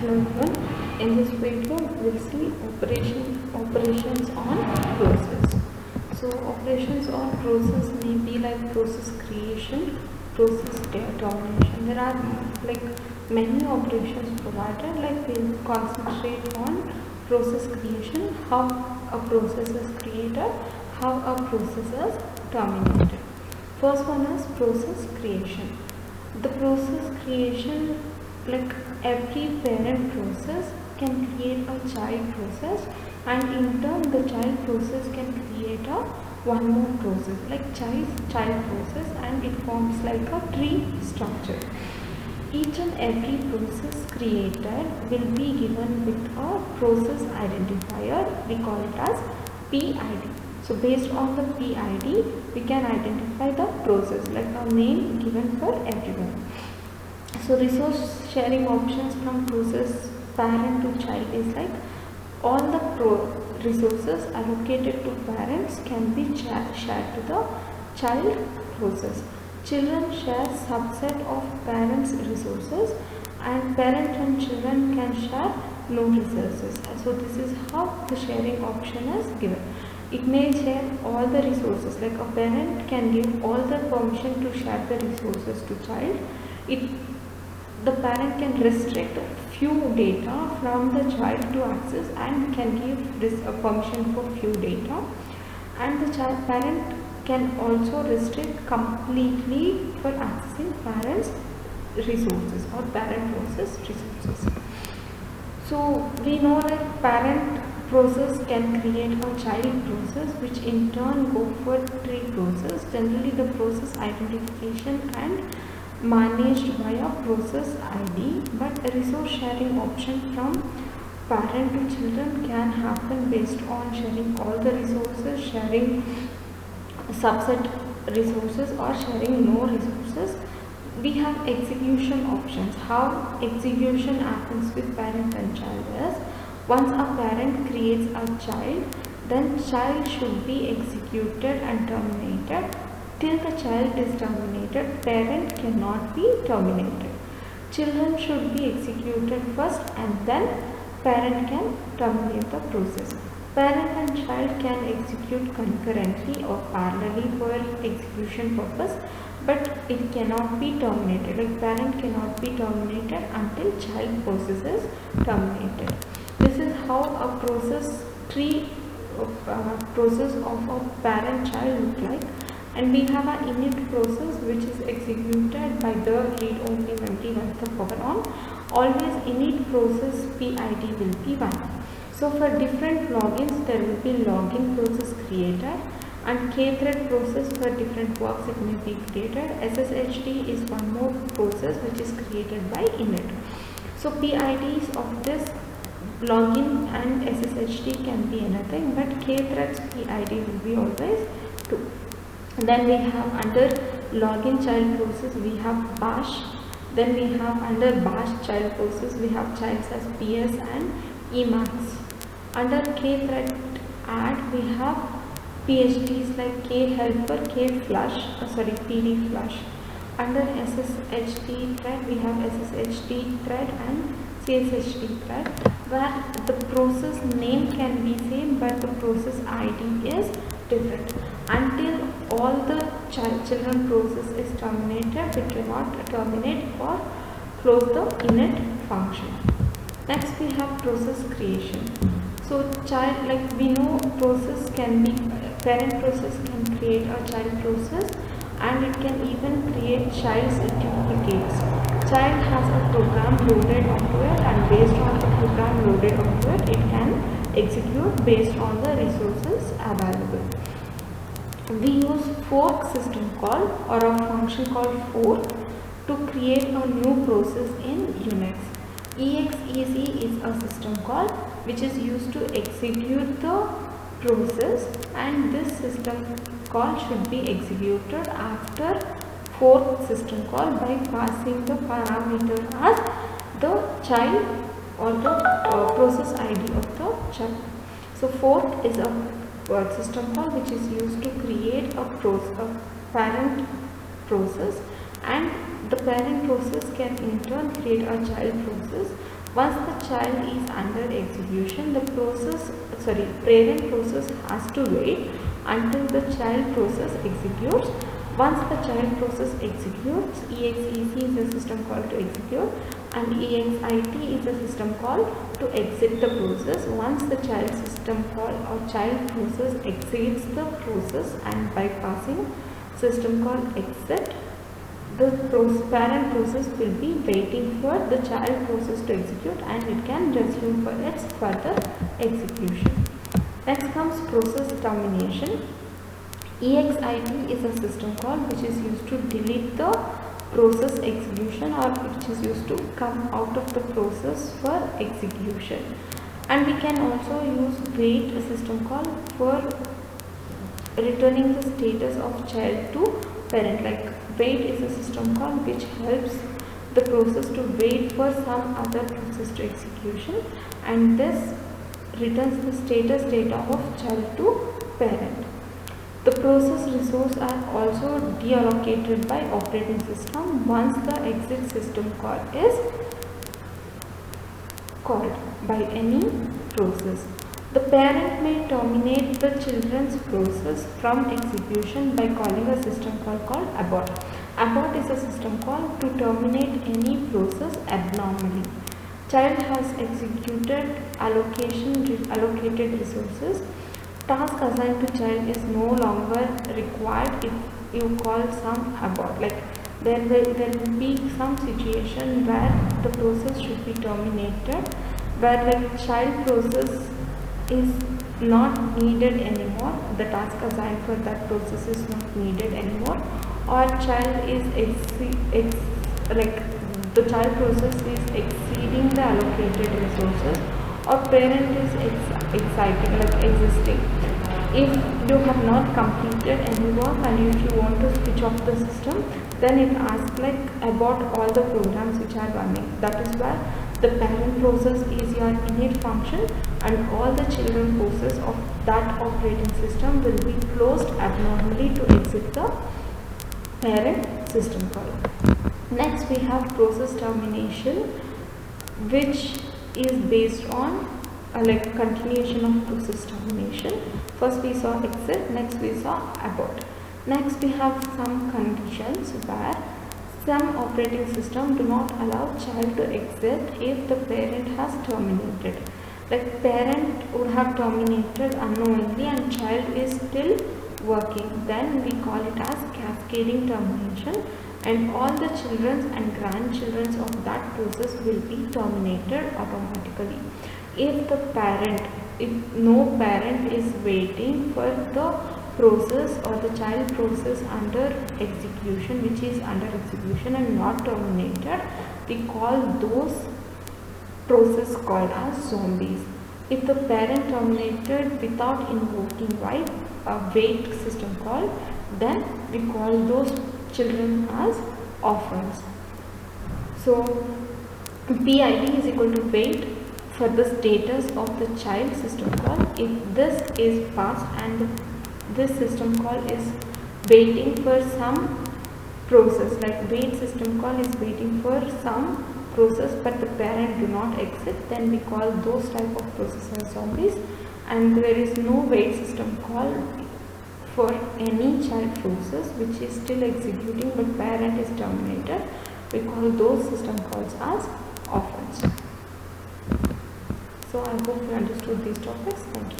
Hello everyone. In this video, we'll see operations on process. So operations on process may be like process creation, process termination. There are like many operations provided. Like we'll concentrate on process creation, how a process is created, how a process is terminated. First one is process creation. The process creation, like every parent process can create a child process, and in turn the child process can create a one more process like child process, and it forms like a tree structure. Each and every process created will be given with a process identifier. We call it as PID. So based on the PID we can identify the process, like a name given for everyone. So resource sharing options from process parent to child is like all the resources allocated to parents can be shared to the child process. Children share subset of parents' resources, and parent and children can share no resources. So this is how the sharing option is given. It may share all the resources, like a parent can give all the permission to share the resources to child. The parent can restrict few data from the child to access and can give this permission for few data, and the parent can also restrict completely for accessing parents resources or parent process resources. So we know that parent process can create a child process, which in turn go for tree process. Generally the process identification and managed by a process ID, but a resource sharing option from parent to children can happen based on sharing all the resources, sharing subset resources, or sharing no resources. We have execution options. How execution happens with parent and child is, once a parent creates a child, then child should be executed and terminated. Till the child is terminated, parent cannot be terminated. Children should be executed first and then parent can terminate the process. Parent and child can execute concurrently or parallelly for execution purpose, but it cannot be terminated. Like parent cannot be terminated until child process is terminated. This is how a process tree process of a parent child look like. And we have an init process which is executed by the read only memory once the power on. Always init process PID will be 1. So for different logins there will be login process created, and kthread process for different works it may be created. SSHD is one more process which is created by init. So PIDs of this login and SSHD can be anything, but kthreads PID will be always 2. Then we have under login child process we have bash. Then we have under bash child process we have child as PS and Emacs. Under kthread add we have PHDs like khelper, PD flush. Under SSHD thread we have SSHD thread and CSHD thread, where the process name can be same but the process ID is different. Until all the children process is terminated, we cannot terminate or close the init function. Next we have process creation. So child, like we know process can be, parent process can create a child process, and it can even create child's duplicates. Child has a program loaded onto it, and based on the program loaded onto it, it can execute based on the resources available. We use fork system call or a function called fork to create a new process in Unix. EXEC is a system call which is used to execute the process, and this system call should be executed after fork system call by passing the parameter as the child or the process ID of the child. So fork is a word system call which is used to create a parent process, and the parent process can in turn create a child process. Once the child is under execution, the parent process has to wait until the child process executes. Once the child process executes, EXEC is a system call to execute and EXIT is a system call to exit the process. Once the child system call or child process exits the process and bypassing system call exit, the parent process will be waiting for the child process to execute and it can resume for its further execution. Next comes process termination. EXIT is a system call which is used to delete the process execution or which is used to come out of the process for execution. And we can also use wait system call for returning the status of child to parent. Like wait is a system call which helps the process to wait for some other process to execution and this returns the status data of child to parent. The process resource are also deallocated by operating system once the exit system call is called by any process. The parent may terminate the children's process from execution by calling a system call called abort. Abort is a system call to terminate any process abnormally. Child has executed allocated resources. Task assigned to child is no longer required if you call some abort. Like there will be some situation where the process should be terminated, where like child process is not needed anymore, the task assigned for that process is not needed anymore, or child is the child process is exceeding the allocated resources, or parent is existing. If you have not completed any work and if you want to switch off the system, then it asks like about all the programs which are running. That is where the parent process is your init function and all the children process of that operating system will be closed abnormally to exit the parent system call. Next we have process termination, which is based on continuation of process termination. First we saw exit, next we saw abort. Next we have some conditions where some operating system do not allow child to exit if the parent has terminated. Like parent would have terminated unknowingly and child is still working, then we call it as cascading termination, and all the children and grandchildren of that process will be terminated automatically. If no parent is waiting for the process or the child process under execution, which is under execution and not terminated, we call those process called as zombies. If the parent terminated without invoking wait system call, then we call those children as orphans. So PID is equal to wait for the status of the child system call. If this is passed and this system call is waiting for some process, like wait system call is waiting for some process but the parent do not exit, then we call those type of processes as zombies. And there is no wait system call for any child process which is still executing but parent is terminated, we call those system calls as orphans. So I hope you understood these topics. Thank you.